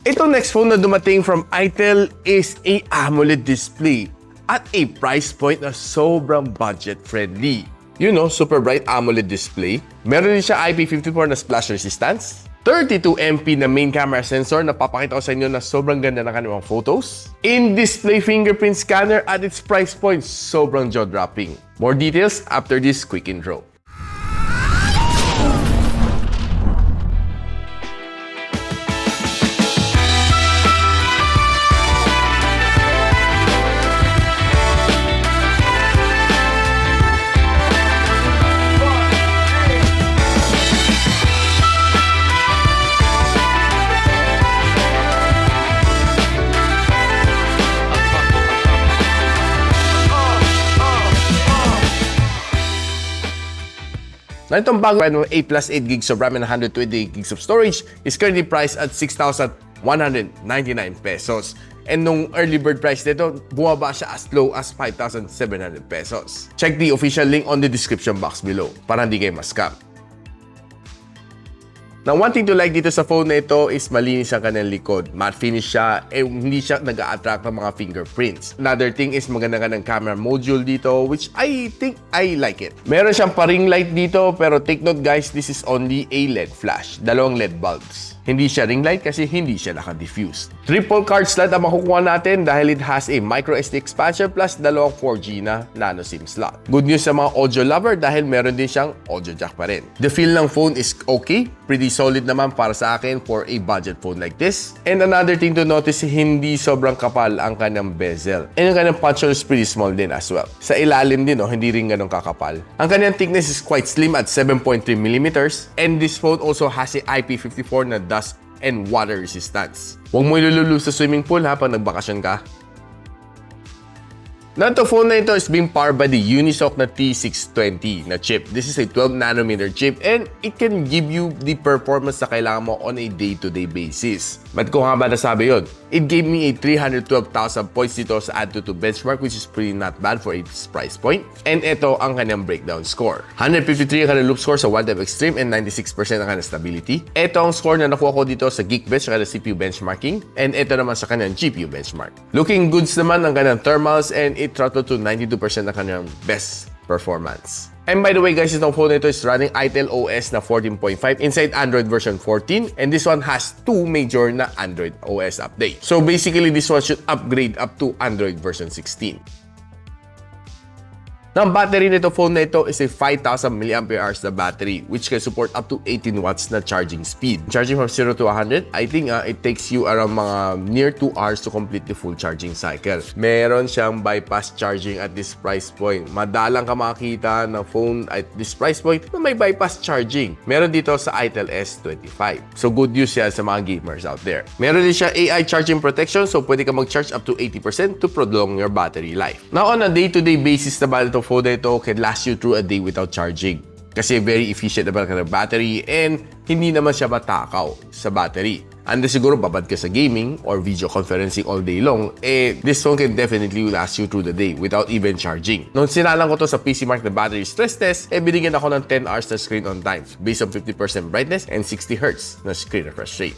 Itong next phone na dumating from Itel is a AMOLED display at a price point na sobrang budget-friendly. You know, super bright AMOLED display. Meron din siya IP54 na splash resistance. 32MP na main camera sensor na papakita ko sa inyo na sobrang ganda ng kanilang photos. In-display fingerprint scanner at its price point, sobrang jaw-dropping. More details after this quick intro. Now, itong bago ng 8 plus 8 gigs of RAM and 128 gigs of storage is currently priced at 6,199 pesos. And nung early bird price nito, bumaba siya as low as 5,700 pesos. Check the official link on the description box below para hindi kayo ma-scam. Now, one thing to like dito sa phone na ito is malinis ang kanyang likod. Matte finish siya, hindi siya nag-a-attract ng mga fingerprints. Another thing is maganda ng camera module dito, which I think I like it. Meron siyang pa-ring light dito, pero take note guys, this is only a LED flash. Dalawang LED bulbs. Hindi siya ring light kasi hindi siya naka-diffuse. Triple card slot ang makukuha natin dahil it has a micro SD expansion plus dalawang 4G na nano SIM slot. Good news sa mga audio lover dahil meron din siyang audio jack pa rin. The feel ng phone is okay. Pretty solid naman para sa akin for a budget phone like this. And another thing to notice, hindi sobrang kapal ang kanyang bezel. And yung kanyang punch hole is pretty small din as well. Sa ilalim din, hindi rin ganun kakapal. Ang kanyang thickness is quite slim at 7.3mm. And this phone also has a IP54 na dust and water resistance. Huwag mo ilululu sa swimming pool pag nagbakasyon ka. Now, the phone na ito is being powered by the Unisoc na T620 na chip. This is a 12nm chip and it can give you the performance na kailangan mo on a day-to-day basis. But kung nga ba nasabi yun, it gave me a 312,000 points dito sa Antutu benchmark, which is pretty not bad for its price point. And ito ang kanyang breakdown score. 153 ang kanyang loop score sa 1 extreme and 96% ang kanyang stability. Ito ang score na nakuha ko dito sa Geekbench sa kanyang CPU benchmarking. And ito naman sa kanyang GPU benchmark. Looking goods naman ang kanyang thermals and it throttled to 92% ang kanyang best performance. And by the way guys, itong phone na ito is running Itel OS na 14.5 inside Android version 14, and this one has two major na Android OS update. So basically, this one should upgrade up to Android version 16. Now, ang battery nito phone na ito is a 5,000 mAh na battery which can support up to 18 watts na charging speed. Charging from 0 to 100, I think it takes you around mga near 2 hours to complete the full charging cycle. Meron siyang bypass charging at this price point. Madalang ka makakita ng phone at this price point na may bypass charging. Meron dito sa Itel S25. So good news yan sa mga gamers out there. Meron din siya AI charging protection, so pwede ka mag-charge up to 80% to prolong your battery life. Now, on a day-to-day basis naman itong phone na ito can last you through a day without charging. Kasi very efficient naman ka ng battery and hindi naman siya matakaw sa battery. And siguro babad ka sa gaming or video conferencing all day long, this phone can definitely last you through the day without even charging. Nung sinalang ko to sa PC Mark na battery stress test, binigyan ako ng 10 hours na screen on time based on 50% brightness and 60 Hz na screen refresh rate.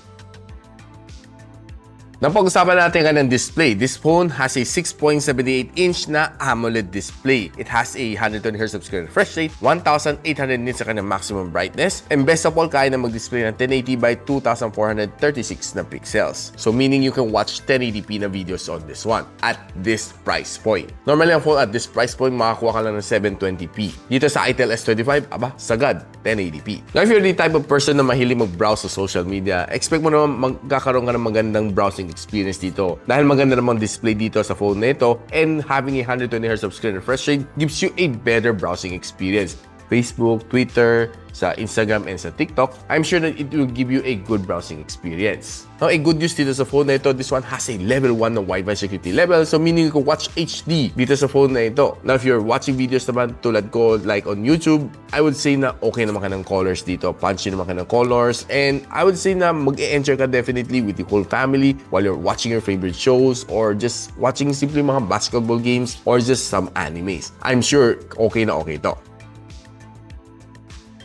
Napag-usapan natin ng display. This phone has a 6.78-inch na AMOLED display. It has a 120Hz screen refresh rate, 1,800 nits sa kanyang maximum brightness, and best of all, kaya na mag-display ng 1080 by 2,436 na pixels. So meaning you can watch 1080p na videos on this one at this price point. Normally, ang phone at this price point, makakuha ka lang ng 720p. Dito sa Itel S25, sagad, 1080p. Now, if you're the type of person na mahilig mag-browse sa social media, expect mo naman magkakaroon ka ng magandang browsing experience dito. Dahil maganda namang display dito sa phone na ito, and having a 120Hz screen refresh rate gives you a better browsing experience. Facebook, Twitter, sa Instagram, and sa TikTok, I'm sure that it will give you a good browsing experience. Now, a good news dito sa phone na ito, this one has a level 1 na Wi-Fi security level, so meaning you can watch HD dito sa phone na ito. Now, if you're watching videos naman tulad ko, like on YouTube, I would say na okay naman ka ng colors dito, punchy naman ka ng colors, and I would say na mag-e-enjoy ka definitely with the whole family while you're watching your favorite shows or just watching simply mga basketball games or just some animes. I'm sure okay na okay to.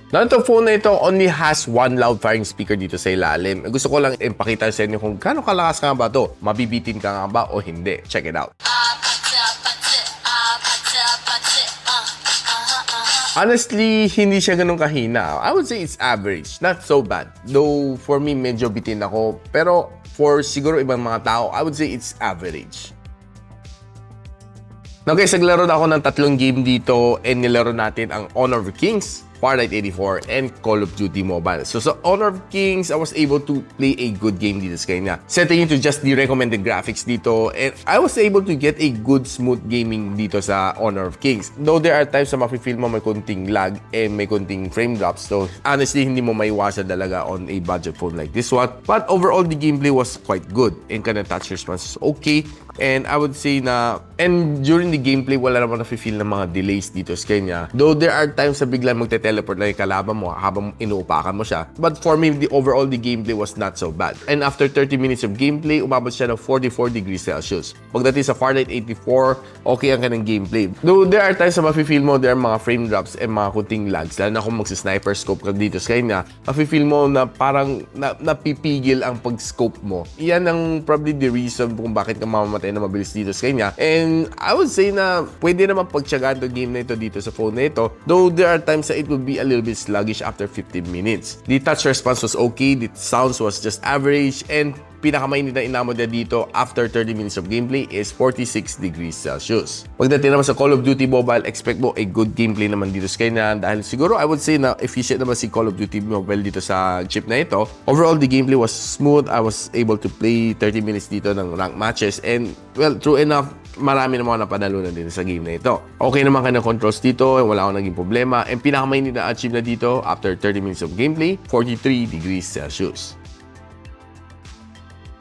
Now, itong phone na ito only has one loud firing speaker dito sa ilalim. Gusto ko lang ipakita sa inyo kung gaano kalakas nga ba ito. Mabibitin ka nga ba o hindi? Check it out. Honestly, hindi siya ganun kahina. I would say it's average. Not so bad. Though, for me, medyo bitin ako. Pero, for siguro ibang mga tao, I would say it's average. Now guys, naglaro na ako ng 3 game dito and nilaro natin ang Honor of Kings, Far Cry 84, and Call of Duty Mobile. So sa Honor of Kings, I was able to play a good game dito sa kanya. Setting into just the recommended graphics dito, and I was able to get a good smooth gaming dito sa Honor of Kings. Though there are times na mafe-feel mo may konting lag and may konting frame drops. So honestly, hindi mo maiwasan talaga on a budget phone like this one. But overall, the gameplay was quite good. And kind of touch response is okay. And I would say na, and during the gameplay, wala naman nafe-feel ng mga delays dito sa kanya. Though there are times na biglang magte-teleport lang yung kalaban mo habang inuupakan mo siya. But for me, overall, the gameplay was not so bad. And after 30 minutes of gameplay, umabot siya ng 44 degrees Celsius. Pagdating sa Far Cry 84, okay ang kanyang gameplay. Though there are times na mafe-feel mo, there are mga frame drops and mga kunting lags. Lalo na kung magsi-sniper scope ka dito sa kanya, mafe-feel mo na parang napipigil ang pag-scope mo. Yan ang probably the reason kung bakit ka mamamatay na mabilis dito sa kanya. And I would say na pwede naman pagtsagaan to game na ito dito sa phone na ito. Though there are times that it will be a little bit sluggish after 15 minutes. The touch response was okay, the sounds was just average, and pinakamainit na inamo niya dito after 30 minutes of gameplay is 46 degrees Celsius. Pagdating naman sa Call of Duty Mobile, expect mo a good gameplay naman dito sa kanya dahil siguro I would say na efficient naman si Call of Duty Mobile dito sa chip na ito. Overall, the gameplay was smooth. I was able to play 30 minutes dito ng ranked matches and well, true enough, marami na mga napanalunan din sa game na ito. Okay naman kanyang controls dito, wala akong naging problema, and pinakamainit na achieve na dito after 30 minutes of gameplay, 43 degrees Celsius.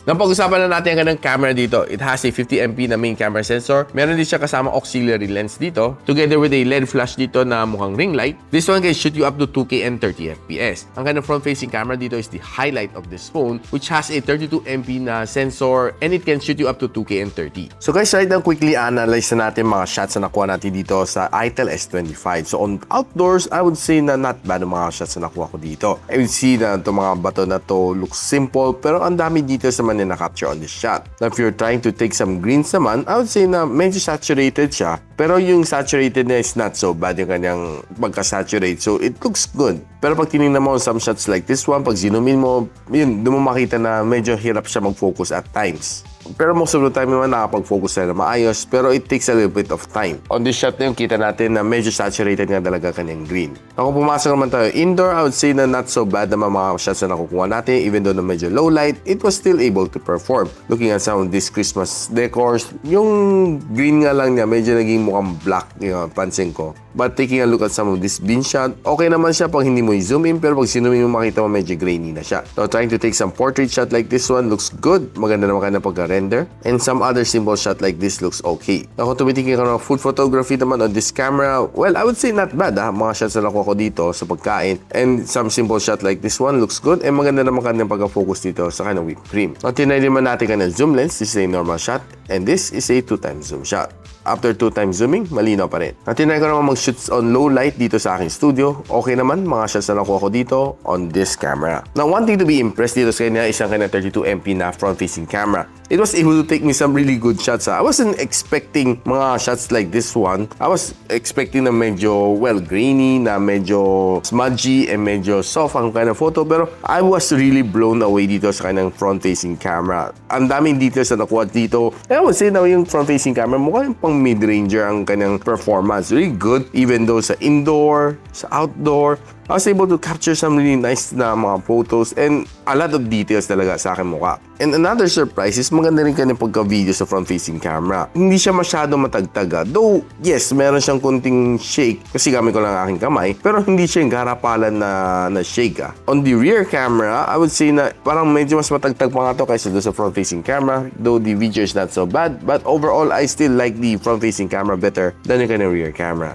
Napag-usapan na natin ang kanyang camera dito. It has a 50MP na main camera sensor. Meron din siya kasama auxiliary lens dito, together with a LED flash dito na mukhang ring light. This one can shoot you up to 2K and 30fps. Ang kanyang front-facing camera dito is the highlight of this phone, which has a 32MP na sensor and it can shoot you up to 2K and 30. So guys, right now quickly analyze na natin mga shots na nakuha natin dito sa Itel S25. So on outdoors, I would say na not bad ang mga shots na nakuha ko dito. I would see na itong mga bato na to looks simple, pero ang dami details naman na na-capture on this shot. Now, if you're trying to take some greens naman, I would say na medyo saturated siya. Pero yung saturated na is not so bad yung kanyang pagka-saturate. So, it looks good. Pero pag tinignan mo some shots like this one, pag zoomin mo, yun, doon mo makita na medyo hirap siya mag-focus at times. Pero most of the time naman nakapag-focus na maayos, pero it takes a little bit of time. On this shot na yung kita natin na medyo saturated nga talaga kanyang green. Kung pumasok naman tayo indoor, I would say na not so bad naman mga shots na nakukuha natin. Even though na medyo low light, it was still able to perform. Looking at some of these Christmas decors, yung green nga lang niya, medyo naging mukhang black yung pansin ko. But taking a look at some of this bin shot, okay naman siya pag hindi mo i-zoom in, pero pag zoom in mo makita mo medyo grainy na siya. So trying to take some portrait shot like this one looks good. Maganda naman kanya pagka-render. And some other simple shot like this looks okay. Now kung tumitingin ka ng food photography naman on this camera, well, I would say not bad ha. Mga shots na nakuha ko dito sa pagkain. And some simple shot like this one looks good. And maganda naman kanyang pagka-focus dito sa kanyang whipped cream. Now tinay naman natin kanyang zoom lens. This is a normal shot. And this is a 2x zoom shot. After 2x zooming, malinaw pa rin. At tinry ko naman mag-shoots on low light dito sa aking studio. Okay naman, mga shots na nakuha ko dito on this camera. Now, one thing to be impressed dito sa kanya is ang kanya 32MP na front-facing camera. It was able to take me some really good shots. I wasn't expecting mga shots like this one. I was expecting na medyo, well, grainy, na medyo smudgy, and medyo soft ang kanyang photo. Pero I was really blown away dito sa kanyang front-facing camera. Ang daming details na nakuha dito. I would say na yung front-facing camera, mukha yung pang mid-ranger ang kanyang performance. Really good, even though sa indoor, sa outdoor, I was able to capture some really nice na mga photos and a lot of details talaga sa aking mukha. And another surprise is maganda rin kanyang pagka-video sa front-facing camera. Hindi siya masyado matagtaga. Though, yes, meron siyang kunting shake kasi gamit ko lang ang aking kamay, pero hindi siya yung garapalan na shake. On the rear camera, I would say na parang medyo mas matagtag pa nga to kaysa doon sa front-facing camera. Though the video is not so bad, but overall, I still like the front-facing camera better than yung kanyang rear camera.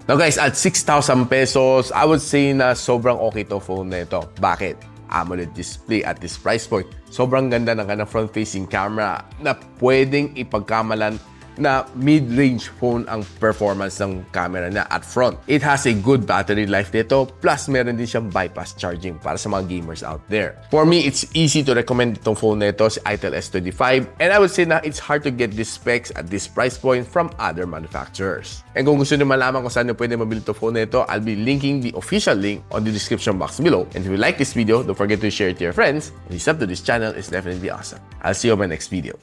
Now guys, at 6,000 pesos, I would say na sobrang okay to phone na ito. Bakit? AMOLED display at this price point. Sobrang ganda ng kanyang front-facing camera na pwedeng ipagkamalan na mid-range phone ang performance ng camera niya at front. It has a good battery life nito, plus meron din siyang bypass charging para sa mga gamers out there. For me, it's easy to recommend itong phone nito, si Itel S25, and I would say na it's hard to get these specs at this price point from other manufacturers. And kung gusto niyo malaman kung saan niyo pwede mabili itong phone nito, I'll be linking the official link on the description box below. And if you like this video, don't forget to share it to your friends. And sub to this channel is definitely awesome. I'll see you on my next video.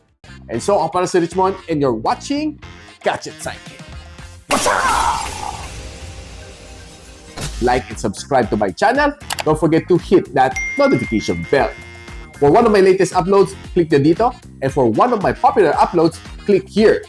And so, ako para si Richmond, and you're watching Gadget Sidekick. Like and subscribe to my channel. Don't forget to hit that notification bell. For one of my latest uploads, click the dito. And for one of my popular uploads, click here.